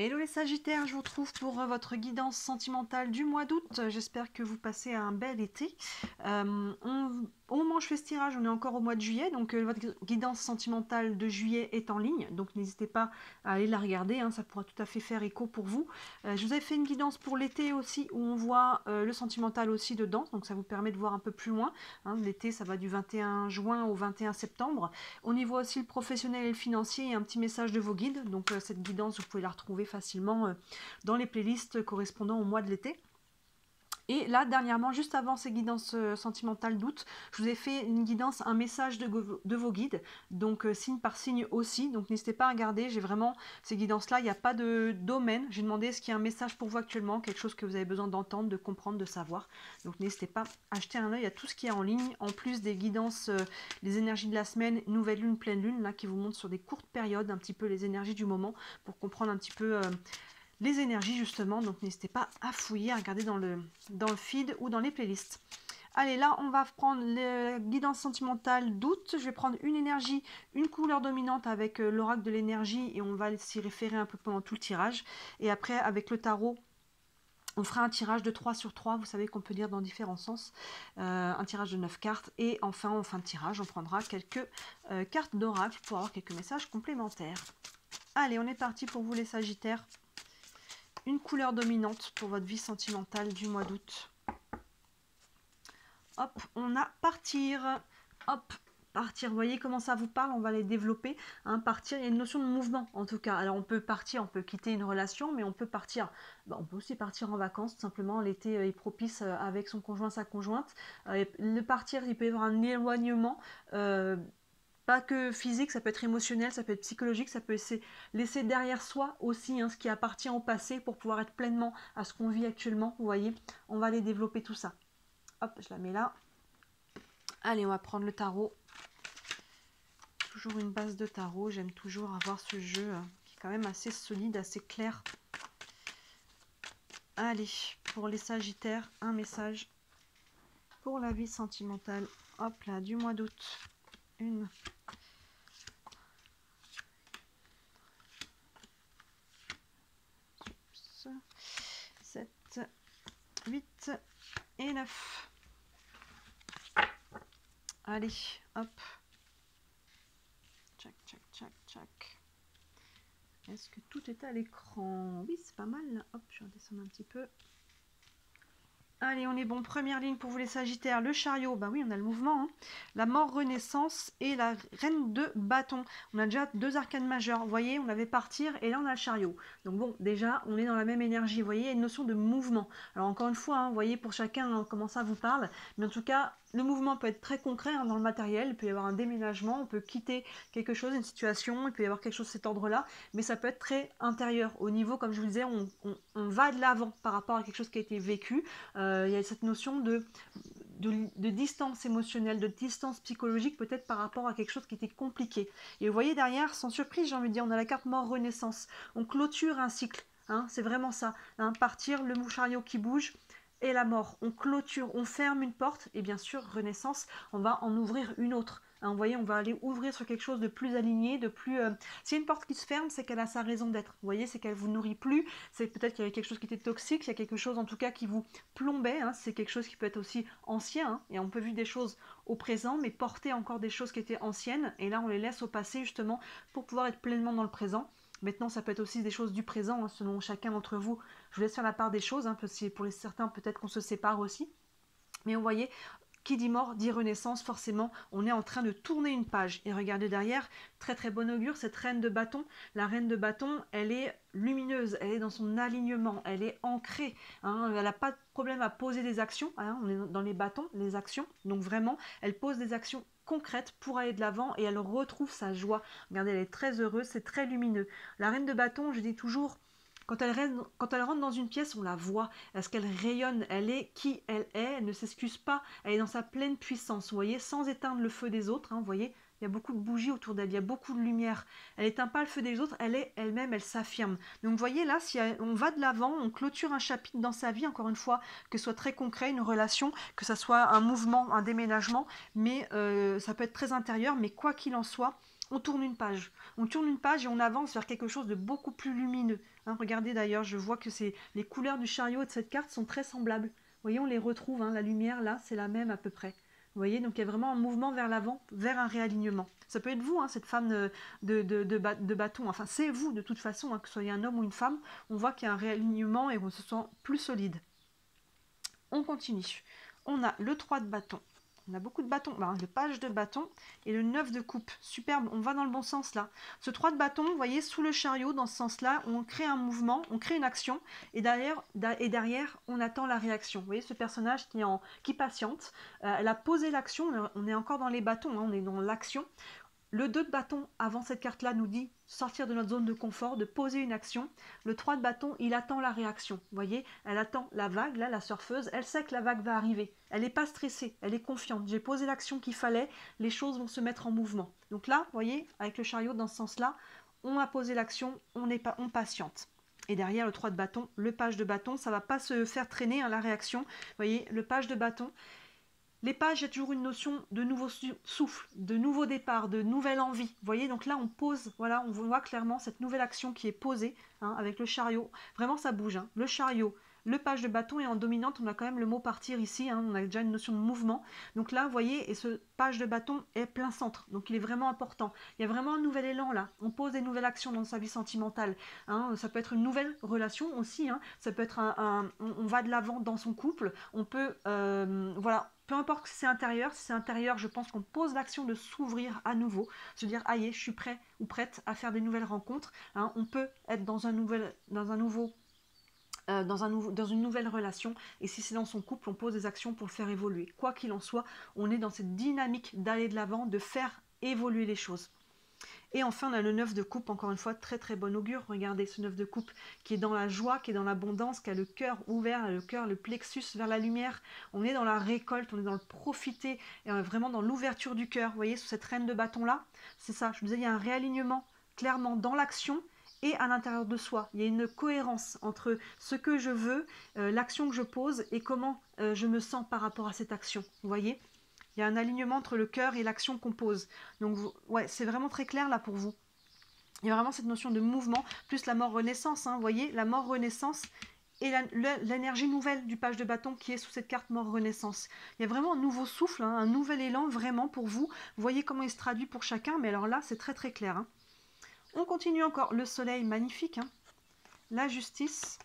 Hello les Sagittaires, je vous retrouve pour votre guidance sentimentale du mois d'août. J'espère que vous passez un bel été. Au moment où je fais ce tirage, on est encore au mois de juillet, donc votre guidance sentimentale de juillet est en ligne, donc n'hésitez pas à aller la regarder, hein, ça pourra tout à fait faire écho pour vous. Je vous avais fait une guidance pour l'été aussi, où on voit le sentimental aussi dedans, donc ça vous permet de voir un peu plus loin. Hein, l'été, ça va du 21 juin au 21 septembre. On y voit aussi le professionnel et le financier et un petit message de vos guides, donc cette guidance, vous pouvez la retrouver facilement dans les playlists correspondant au mois de l'été. Et là, dernièrement, juste avant ces guidances sentimentales d'août, je vous ai fait une guidance, un message de vos guides, donc signe par signe aussi, donc n'hésitez pas à regarder, j'ai vraiment ces guidances-là, il n'y a pas de domaine, j'ai demandé est-ce qu'il y a un message pour vous actuellement, quelque chose que vous avez besoin d'entendre, de comprendre, de savoir, donc n'hésitez pas à jeter un œil à tout ce qui est en ligne, en plus des guidances, les énergies de la semaine, nouvelle lune, pleine lune, là qui vous montrent sur des courtes périodes, un petit peu les énergies du moment, pour comprendre un petit peu les énergies justement, donc n'hésitez pas à fouiller, à regarder dans le feed ou dans les playlists. Allez, là on va prendre la guidance sentimentale d'août, je vais prendre une énergie, une couleur dominante avec l'oracle de l'énergie et on va s'y référer un peu pendant tout le tirage. Et après avec le tarot, on fera un tirage de 3 sur 3, vous savez qu'on peut lire dans différents sens, un tirage de 9 cartes, et enfin en fin de tirage on prendra quelques cartes d'oracle pour avoir quelques messages complémentaires. Allez, on est parti pour vous les Sagittaires. Une couleur dominante pour votre vie sentimentale du mois d'août. Hop, on a partir. Hop, partir. Vous voyez comment ça vous parle, on va les développer. Hein, partir, il y a une notion de mouvement en tout cas. Alors on peut partir, on peut quitter une relation, mais on peut partir. On peut aussi partir en vacances, tout simplement. L'été est propice avec son conjoint, sa conjointe. Le partir, il peut y avoir un éloignement. Pas que physique, ça peut être émotionnel, ça peut être psychologique, ça peut laisser derrière soi aussi ce qui appartient au passé pour pouvoir être pleinement à ce qu'on vit actuellement. Vous voyez, on va aller développer tout ça. Hop, je la mets là. Allez, on va prendre le tarot. Toujours une base de tarot. J'aime toujours avoir ce jeu qui est quand même assez solide, assez clair. Allez, pour les Sagittaires, un message pour la vie sentimentale. Hop là, du mois d'août. 1, 7, 8 et 9. Allez, hop. Tchac, tchac, tchac, tchac. Est-ce que tout est à l'écran? Oui, c'est pas mal. Là. Hop, je vais redescendre un petit peu. Allez, on est bon. Première ligne pour vous les Sagittaires. Le chariot, bah oui, on a le mouvement. Hein. La mort, renaissance et la reine de bâton. On a déjà 2 arcanes majeures. Vous voyez, on avait partir et là, on a le chariot. Donc bon, déjà, on est dans la même énergie. Vous voyez, il y a une notion de mouvement. Alors encore une fois, vous voyez pour chacun comment ça vous parle. Mais en tout cas, le mouvement peut être très concret dans le matériel. Il peut y avoir un déménagement, on peut quitter quelque chose, une situation. Il peut y avoir quelque chose de cet ordre-là. Mais ça peut être très intérieur. Au niveau, comme je vous disais, on va de l'avant par rapport à quelque chose qui a été vécu. Il y a cette notion de distance émotionnelle, de distance psychologique peut-être par rapport à quelque chose qui était compliqué. Et vous voyez derrière, sans surprise, j'ai envie de dire, on a la carte mort renaissance. On clôture un cycle, c'est vraiment ça. Partir, le chariot qui bouge et la mort. On clôture, on ferme une porte et bien sûr, renaissance, on va en ouvrir une autre. Vous voyez, on va aller ouvrir sur quelque chose de plus aligné, de plus... Si une porte qui se ferme, c'est qu'elle a sa raison d'être. Vous voyez, c'est qu'elle vous nourrit plus. C'est peut-être qu'il y avait quelque chose qui était toxique. Il y a quelque chose, en tout cas, qui vous plombait. C'est quelque chose qui peut être aussi ancien. Et on peut vivre des choses au présent, mais porter encore des choses qui étaient anciennes. Et là, on les laisse au passé, justement, pour pouvoir être pleinement dans le présent. Maintenant, ça peut être aussi des choses du présent, selon chacun d'entre vous. Je vous laisse faire la part des choses. Parce que pour les certains, peut-être qu'on se sépare aussi. Mais vous voyez... Qui dit mort dit renaissance, forcément, on est en train de tourner une page. Et regardez derrière, très très bon augure, cette reine de bâton. La reine de bâton, elle est lumineuse, elle est dans son alignement, elle est ancrée. Elle n'a pas de problème à poser des actions. On est dans les bâtons, les actions. Donc vraiment, elle pose des actions concrètes pour aller de l'avant et elle retrouve sa joie. Regardez, elle est très heureuse, c'est très lumineux. La reine de bâton, je dis toujours... Quand elle rentre dans une pièce, on la voit. Est-ce qu'elle rayonne? Elle est qui elle est. Elle ne s'excuse pas. Elle est dans sa pleine puissance. Vous voyez, sans éteindre le feu des autres. Vous voyez, il y a beaucoup de bougies autour d'elle. Il y a beaucoup de lumière. Elle n'éteint pas le feu des autres. Elle est elle-même. Elle s'affirme. Donc, vous voyez, là, si on va de l'avant, on clôture un chapitre dans sa vie, encore une fois, que ce soit très concret, une relation, que ce soit un mouvement, un déménagement. Mais ça peut être très intérieur. Mais quoi qu'il en soit, on tourne une page. On tourne une page et on avance vers quelque chose de beaucoup plus lumineux. Hein, regardez d'ailleurs, je vois que les couleurs du chariot et de cette carte sont très semblables. Vous voyez, on les retrouve, hein, la lumière là, c'est la même à peu près. Vous voyez, donc il y a vraiment un mouvement vers l'avant, vers un réalignement. Ça peut être vous, hein, cette femme de bâton. Enfin, c'est vous de toute façon, hein, que ce soit un homme ou une femme. On voit qu'il y a un réalignement et on se sent plus solide. On continue. On a le 3 de bâton. On a beaucoup de bâtons. Ben, le page de bâton et le 9 de coupe. Superbe, on va dans le bon sens là. Ce 3 de bâton, vous voyez, sous le chariot, dans ce sens-là, on crée un mouvement, on crée une action et derrière, on attend la réaction. Vous voyez ce personnage qui patiente. Elle a posé l'action, on est encore dans les bâtons, hein, on est dans l'action. Le 2 de bâton, avant cette carte-là, nous dit sortir de notre zone de confort, de poser une action. Le 3 de bâton, il attend la réaction. Vous voyez, elle attend la vague, là, la surfeuse. Elle sait que la vague va arriver. Elle n'est pas stressée, elle est confiante. J'ai posé l'action qu'il fallait, les choses vont se mettre en mouvement. Donc là, vous voyez, avec le chariot dans ce sens-là, on a posé l'action, on patiente. Et derrière le 3 de bâton, le page de bâton, ça ne va pas se faire traîner, hein, la réaction. Vous voyez, le page de bâton. Les pages, il y a toujours une notion de nouveau souffle, de nouveau départ, de nouvelle envie. Vous voyez, donc là, on pose, voilà, on voit clairement cette nouvelle action qui est posée, hein, avec le chariot. Vraiment, ça bouge. Hein. Le chariot, le page de bâton, et en dominante, on a quand même le mot partir ici. Hein, on a déjà une notion de mouvement. Donc là, vous voyez, et ce page de bâton est plein centre. Donc il est vraiment important. Il y a vraiment un nouvel élan là. On pose des nouvelles actions dans sa vie sentimentale. Hein. Ça peut être une nouvelle relation aussi. Hein. Ça peut être on va de l'avant dans son couple. On peut, voilà. Peu importe si c'est intérieur, je pense qu'on pose l'action de s'ouvrir à nouveau, se dire ah je suis prêt ou prête à faire des nouvelles rencontres. Hein, on peut être dans une nouvelle relation, et si c'est dans son couple, on pose des actions pour le faire évoluer. Quoi qu'il en soit, on est dans cette dynamique d'aller de l'avant, de faire évoluer les choses. Et enfin, on a le 9 de coupe, encore une fois, très très bon augure. Regardez ce 9 de coupe qui est dans la joie, qui est dans l'abondance, qui a le cœur ouvert, le cœur, le plexus vers la lumière. On est dans la récolte, on est dans le profiter, et on est vraiment dans l'ouverture du cœur. Vous voyez, sous cette reine de bâton-là, c'est ça, je vous disais, il y a un réalignement clairement dans l'action et à l'intérieur de soi. Il y a une cohérence entre ce que je veux, l'action que je pose et comment je me sens par rapport à cette action. Vous voyez ? Il y a un alignement entre le cœur et l'action qu'on pose. Donc, ouais, c'est vraiment très clair là pour vous. Il y a vraiment cette notion de mouvement, plus la mort-renaissance. Hein, vous voyez, la mort-renaissance et l'énergie nouvelle du page de bâton qui est sous cette carte mort-renaissance. Il y a vraiment un nouveau souffle, hein, un nouvel élan vraiment pour vous. Vous voyez comment il se traduit pour chacun, mais alors là, c'est très très clair. Hein. On continue encore. Le soleil, magnifique. Hein. La justice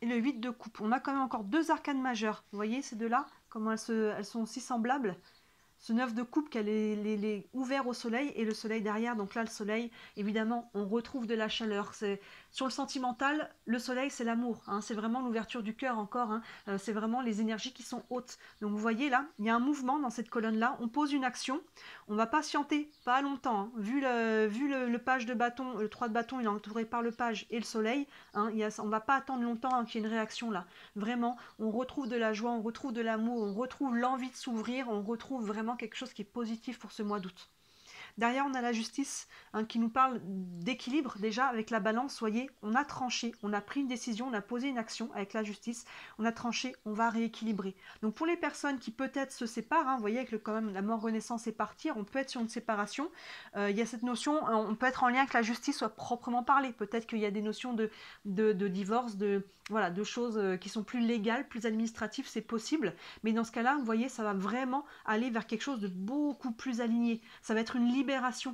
et le 8 de coupe. On a quand même encore deux arcanes majeures. Vous voyez ces deux-là, comment elles sont aussi semblables. Ce 9 de coupe qu'elle est ouvert au soleil et le soleil derrière. Donc là, le soleil, évidemment, on retrouve de la chaleur. Sur le sentimental, le soleil, c'est l'amour. Hein, c'est vraiment l'ouverture du cœur encore. Hein, c'est vraiment les énergies qui sont hautes. Donc vous voyez là, il y a un mouvement dans cette colonne-là. On pose une action. On va patienter pas longtemps. Hein. Vu le page de bâton, le 3 de bâton, il est entouré par le page et le soleil. Hein, on ne va pas attendre longtemps hein, qu'il y ait une réaction là. Vraiment, on retrouve de la joie, on retrouve de l'amour, on retrouve l'envie de s'ouvrir, on retrouve vraiment quelque chose qui est positif pour ce mois d'août. Derrière, on a la justice hein, qui nous parle d'équilibre déjà avec la balance. Voyez, on a tranché, on a pris une décision, on a posé une action avec la justice, on a tranché, on va rééquilibrer. Donc pour les personnes qui peut-être se séparent, hein, vous voyez avec quand même la mort, renaissance et partir, on peut être sur une séparation. Il y a cette notion, on peut être en lien avec la justice soit proprement parlé. Peut-être qu'il y a des notions de divorce, de choses qui sont plus légales, plus administratives, c'est possible. Mais dans ce cas-là, vous voyez, ça va vraiment aller vers quelque chose de beaucoup plus aligné. Ça va être une libération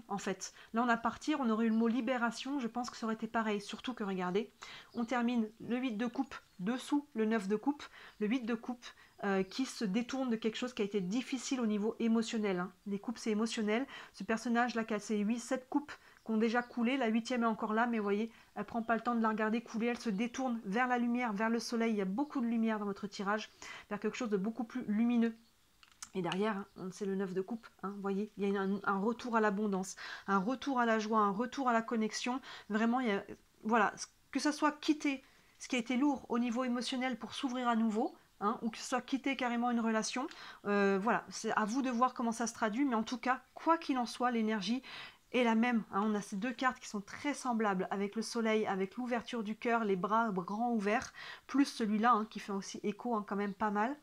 en fait. Là on a partir, on aurait eu le mot libération, je pense que ça aurait été pareil. Surtout que regardez, on termine le 8 de coupe dessous le 9 de coupe. Le 8 de coupe qui se détourne de quelque chose qui a été difficile au niveau émotionnel. Hein. Les coupes c'est émotionnel. Ce personnage là qui a ses 7 coupes qui ont déjà coulé, la 8e est encore là, mais vous voyez, elle prend pas le temps de la regarder couler, elle se détourne vers la lumière, vers le soleil. Il y a beaucoup de lumière dans votre tirage, vers quelque chose de beaucoup plus lumineux. Et derrière, hein, c'est le 9 de coupe, hein, vous voyez, il y a un retour à l'abondance, un retour à la joie, un retour à la connexion. Vraiment, il y a, voilà, que ça soit quitter ce qui a été lourd au niveau émotionnel pour s'ouvrir à nouveau, hein, ou que ce soit quitter carrément une relation. Voilà, c'est à vous de voir comment ça se traduit, mais en tout cas, quoi qu'il en soit, l'énergie est la même. Hein, on a ces deux cartes qui sont très semblables, avec le soleil, avec l'ouverture du cœur, les bras grands ouverts, plus celui-là, hein, qui fait aussi écho hein, quand même pas mal.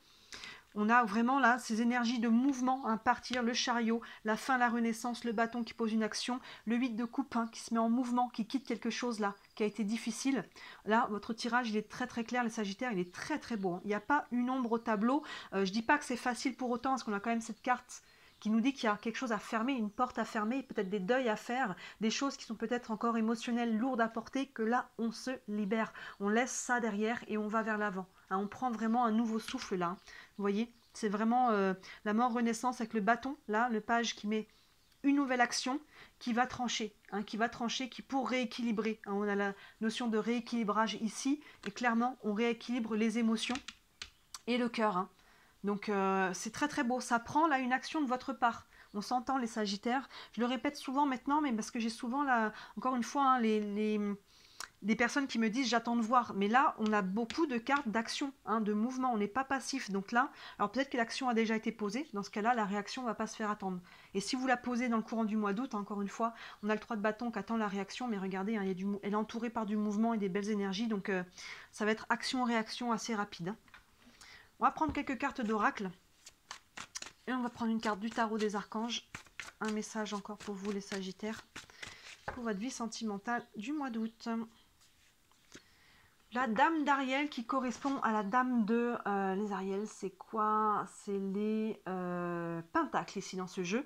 On a vraiment là ces énergies de mouvement, hein, partir, le chariot, la fin, la renaissance, le bâton qui pose une action, le 8 de coupe, hein, qui se met en mouvement, qui quitte quelque chose là, qui a été difficile. Là, votre tirage, il est très très clair, les Sagittaires, il est très très beau. Hein. Il n'y a pas une ombre au tableau. Je dis pas que c'est facile pour autant, parce qu'on a quand même cette carte qui nous dit qu'il y a quelque chose à fermer, une porte à fermer, peut-être des deuils à faire, des choses qui sont peut-être encore émotionnelles, lourdes à porter, que là, on se libère. On laisse ça derrière et on va vers l'avant. Hein, on prend vraiment un nouveau souffle là. Hein. Vous voyez, c'est vraiment la mort renaissance avec le bâton, là, le page qui met une nouvelle action qui va trancher, hein, qui pour rééquilibrer. Hein, on a la notion de rééquilibrage ici, et clairement, on rééquilibre les émotions et le cœur. Hein. Donc, c'est très très beau. Ça prend là une action de votre part. On s'entend les Sagittaires. Je le répète souvent maintenant, mais parce que j'ai souvent, là, encore une fois, hein, des personnes qui me disent j'attends de voir, mais là on a beaucoup de cartes d'action, hein, de mouvement, on n'est pas passif, donc là, alors peut-être que l'action a déjà été posée, dans ce cas-là la réaction ne va pas se faire attendre, et si vous la posez dans le courant du mois d'août, encore une fois, on a le 3 de bâton qui attend la réaction, mais regardez, hein, elle est entourée par du mouvement et des belles énergies, donc ça va être action-réaction assez rapide. Hein. On va prendre quelques cartes d'oracle, et on va prendre une carte du tarot des archanges, un message encore pour vous les Sagittaires, pour votre vie sentimentale du mois d'août. La dame d'Ariel qui correspond à la dame de les Ariel, c'est quoi? C'est les pentacles ici dans ce jeu.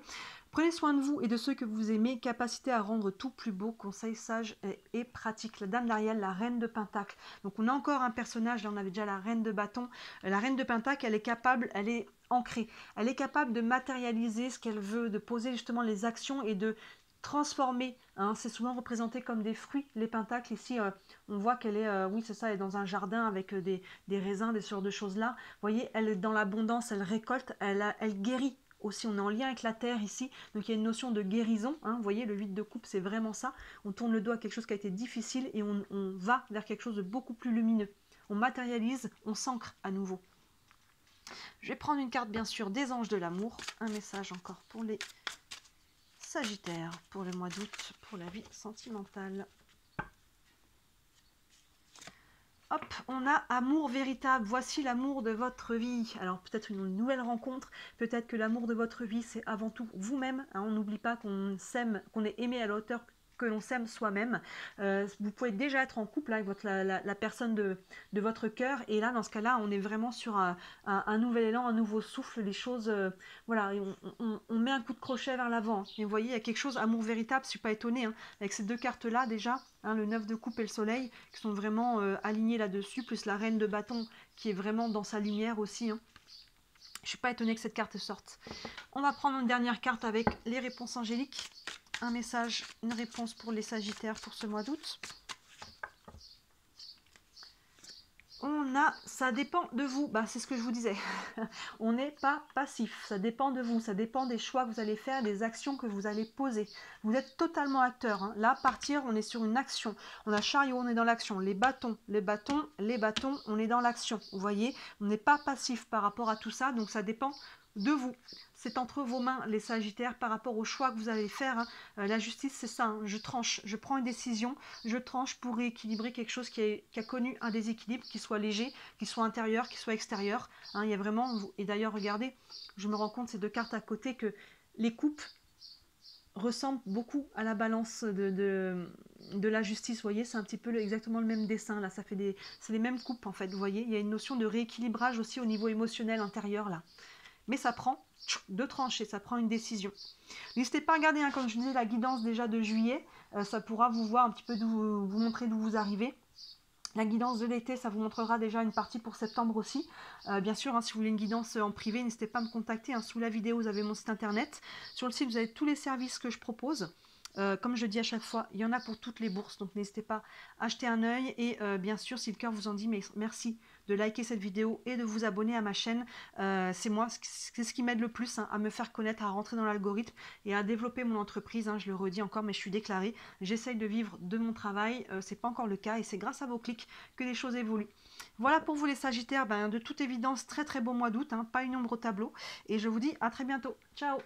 Prenez soin de vous et de ceux que vous aimez, capacité à rendre tout plus beau, conseil sage et pratique. La dame d'Ariel, la reine de pentacles. Donc on a encore un personnage, là on avait déjà la reine de bâton. La reine de pentacles, elle est capable, elle est ancrée. Elle est capable de matérialiser ce qu'elle veut, de poser justement les actions et de transformer. Hein. C'est souvent représenté comme des fruits, les pentacles. Ici, on voit qu'elle est, oui c'est ça, elle est dans un jardin avec des raisins, des sortes de choses-là. Vous voyez, elle est dans l'abondance, elle récolte, elle guérit. Aussi, on est en lien avec la terre ici, donc il y a une notion de guérison. Hein. Vous voyez, le 8 de coupe, c'est vraiment ça. On tourne le dos à quelque chose qui a été difficile et on va vers quelque chose de beaucoup plus lumineux. On matérialise, on s'ancre à nouveau. Je vais prendre une carte, bien sûr, des anges de l'amour. Un message encore pour les Sagittaire pour le mois d'août, pour la vie sentimentale. Hop, on a amour véritable. Voici l'amour de votre vie. Alors peut-être une nouvelle rencontre, peut-être que l'amour de votre vie, c'est avant tout vous-même. Hein, on n'oublie pas qu'on s'aime, qu'on est aimé à la hauteur que l'on s'aime soi-même. Vous pouvez déjà être en couple avec la personne de votre cœur, et là dans ce cas-là on est vraiment sur un nouvel élan, un nouveau souffle, les choses voilà, on met un coup de crochet vers l'avant. Et vous voyez, il y a quelque chose, amour véritable, je ne suis pas étonnée, hein, avec ces deux cartes là déjà, hein, le 9 de coupe et le soleil qui sont vraiment alignés là-dessus, plus la reine de bâton qui est vraiment dans sa lumière aussi. Hein. Je ne suis pas étonnée que cette carte sorte. On va prendre une dernière carte avec les réponses angéliques. Un message, une réponse pour les Sagittaires pour ce mois d'août. On a, ça dépend de vous, bah, c'est ce que je vous disais, on n'est pas passif, ça dépend de vous, ça dépend des choix que vous allez faire, des actions que vous allez poser. Vous êtes totalement acteur, hein. Là, partir, on est sur une action, on a chariot, on est dans l'action, les bâtons, on est dans l'action, vous voyez, on n'est pas passif par rapport à tout ça, donc ça dépend de vous. C'est entre vos mains, les Sagittaires, par rapport au choix que vous allez faire. Hein. La justice, c'est ça. Hein. Je tranche, je prends une décision, je tranche pour rééquilibrer quelque chose qui a connu un déséquilibre, qui soit léger, qui soit intérieur, qui soit extérieur. Hein, il y a vraiment... Et d'ailleurs, regardez, je me rends compte, ces deux cartes à côté, que les coupes ressemblent beaucoup à la balance de la justice. Vous voyez, c'est un petit peu exactement le même dessin. Là, ça fait c'est les mêmes coupes, en fait. Vous voyez, il y a une notion de rééquilibrage aussi au niveau émotionnel intérieur, là. Mais ça prend deux tranchées, ça prend une décision. N'hésitez pas à regarder, hein, comme je disais, la guidance déjà de juillet, ça pourra vous voir un petit peu, vous montrer d'où vous arrivez. La guidance de l'été, ça vous montrera déjà une partie pour septembre aussi. Bien sûr, hein, si vous voulez une guidance en privé, n'hésitez pas à me contacter. Hein, sous la vidéo, vous avez mon site internet. Sur le site, vous avez tous les services que je propose. Comme je dis à chaque fois, il y en a pour toutes les bourses, donc n'hésitez pas à jeter un œil. Et bien sûr, si le cœur vous en dit, mais merci de liker cette vidéo et de vous abonner à ma chaîne. C'est moi, c'est ce qui m'aide le plus, hein, à me faire connaître, à rentrer dans l'algorithme et à développer mon entreprise. Hein, je le redis encore, mais je suis déclarée. J'essaye de vivre de mon travail. C'est pas encore le cas et c'est grâce à vos clics que les choses évoluent. Voilà pour vous les Sagittaires. Ben, de toute évidence, très très beau mois d'août. Hein, pas une ombre au tableau. Et je vous dis à très bientôt. Ciao!